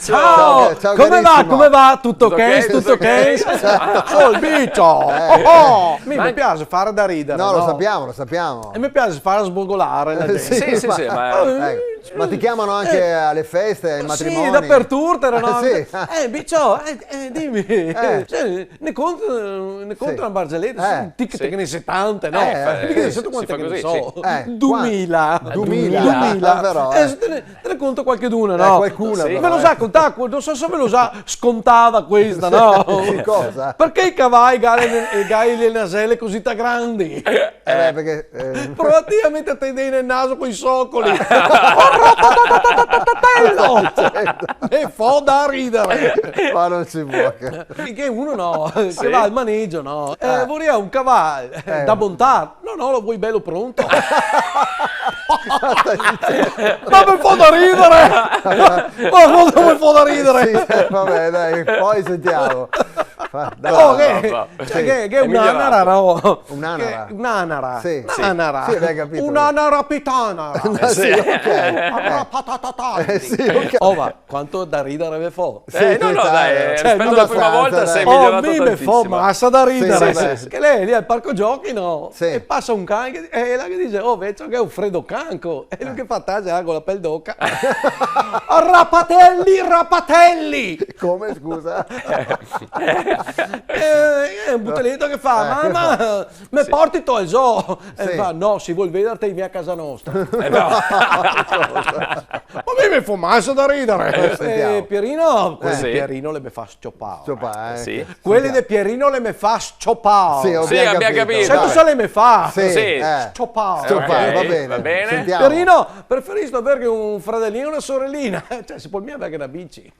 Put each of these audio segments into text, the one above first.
Ciao, Ciao, come va? carissimo. Come va? Tutto ok? ok? Tutto ok? Oh, il bicio! Mi piace fare da ridere. No, lo sappiamo. E mi piace fare sbogolare la gente. Sì, Ma ti chiamano anche alle feste, ai matrimoni? Sì, dappertutto, no? Sì. Bicio, dimmi, cioè, ne conto una barzelletta, Eh. sono ticket che ne 70, no? sì, Ne so quante si fa che ne così, so. sì. 2000. 2000, però, Te ne conto qualcheduna, no? qualcuna, Sì. però, Ve lo sa contare, non so se ve lo sa scontata questa, no? Sì, cosa? Perché i cavalli, i galli e le naselle così grandi? Perché... Provati a metterti dei nel naso con i soccoli. E fa da ridere. ma non si può. Che uno no, che va al maneggio, no? Vorrei un cavallo da bontà. No, lo vuoi bello pronto. Ma mi fa da ridere! Ma cosa mi fa da ridere? Sì, vabbè, dai, poi sentiamo. Dai, Oh, no. che è È un'anara, no? Un'anara? Un'anara. Sì. Un'anara. Sì, abbiamo capito. Un'anara pitana. Sì, ok. Patatata. Sì, ok. Oh, ma quanto da ridere mi fa? No, dai, Cioè, rispetto non alla prima abbastanza, volta dai. sei Oh, migliorato mi fa tantissimo. massa da ridere. Sì, sì. Che lei lì al parco giochi, no? Sì. E passa un cane e la che dice, oh, vedo che è un freddo canco. E lui che fa taglia con la pelle d'oca. Rapatelli! Come, scusa? È un butelletto che fa, mamma, mi porti tu al zoo? E Sì. fa, no, si vuol vederti in via casa nostra. No. Ma mi fa massa da ridere. Sentiamo. Pierino, quelli Sì. di Pierino le mi fa scioppare. Cioè, Sì. Quelli di Pierino le mi fa scioppare. Sì, Sì, abbiamo capito. Sai cosa le mi fa? Sì, Sì. Scioppare. Cioppare, Ok, va va bene. bene. Sentiamo. Pierino, preferisco avere un fratellino e una sorellina. Cioè, si può mica avere una bici.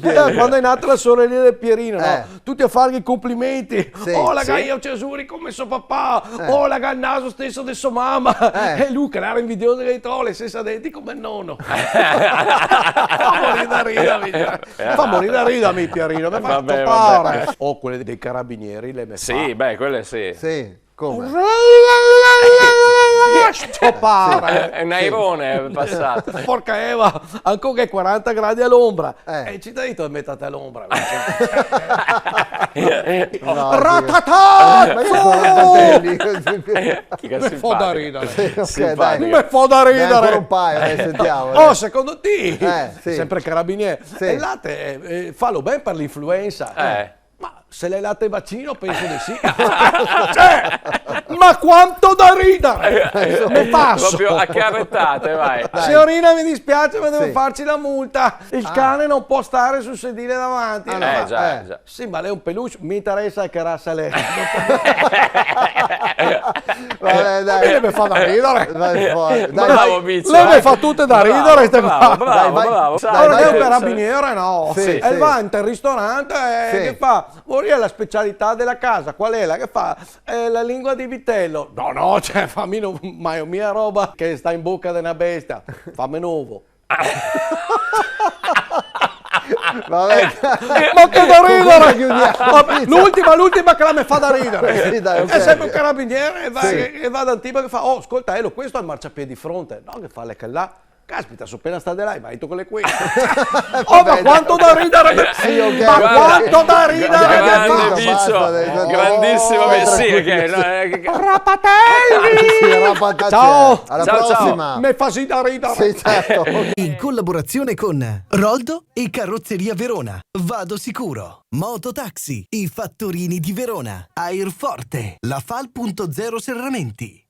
Quando è nata la sorellina del Pierino, no? Tutti a fargli i complimenti. Sì, Oh, la sì. io Cesuri come suo papà. Oh, la il naso stesso di sua mamma. E Luca era invidioso che trovi le stesse denti come il nonno. Fa morire da ridere. Fa morire da ridere, Pierino. Mi fa Vabbè, stoppare. O quelle dei carabinieri le mi Sì, beh, quelle sì. Sì, come? stoppare. È un airone passato. Porca Eva, ancora che 40 gradi all'ombra. Eh. E ci dai tu mettete all'ombra. No, Ratatà! ma io sono fratelli. Chi che Mi fa da simpatica. ridere. Ok, Simpatica. dai. Mi fa da Dai, ancora ridere. un paio, sentiamo. Oh, secondo te, sì. sempre carabinieri, Sì. il latte fallo bene per l'influenza. Ma se l'hai latte vaccino penso di sì. Cioè, ma quanto da ridere! Mi passo. Proprio a carrettate, vai. Signorina, mi dispiace, ma devo Sì. farci la multa. Il cane non può stare sul sedile davanti. Già. Sì, ma lei è un peluche, mi interessa che razza lei. Vabbè, dai. Lei mi fa da ridere. Vai fuori. Dai, Bravo, vai. Bizzo. Lei mi fa tutte da ridere. ste qua. Bravo, vai. bravo. Dai, Allora vai, è un vai. carabiniere, no? Sì, E sì. va in un ristorante e Sì. che fa? Vorrei la specialità della casa, qual è? La che fa? La lingua di vitello. No, cioè fammi ma mia roba che sta in bocca di una bestia. Fammi nuovo. Vabbè. Ma che da ridere! chiudiamo. Vabbè, l'ultima che la mi fa da ridere. Sì, dai, ok. È sempre un carabiniere e va, Sì. e va da un tipo che fa, oh, ascolta, questo ha il marciapiede di fronte. No, che fa le che là? Caspita, sono appena state là, ma hai tu con le queste. Oh, ma quanto da ridere! Sì, ok, Ma guarda. quanto da ridere! Grande Grande basta, Bizzo, dai. grandissimo. Oh, Beh, sì, tranquillo. Rapatelli! Sì, rapatacce. Ciao. Alla Ciao, prossima. Mi fa sì da ridere! Sì, certo. In collaborazione con Roldo e Carrozzeria Verona, Vado Sicuro, Mototaxi, I Fattorini di Verona, Airforte, La Fal.0 Serramenti.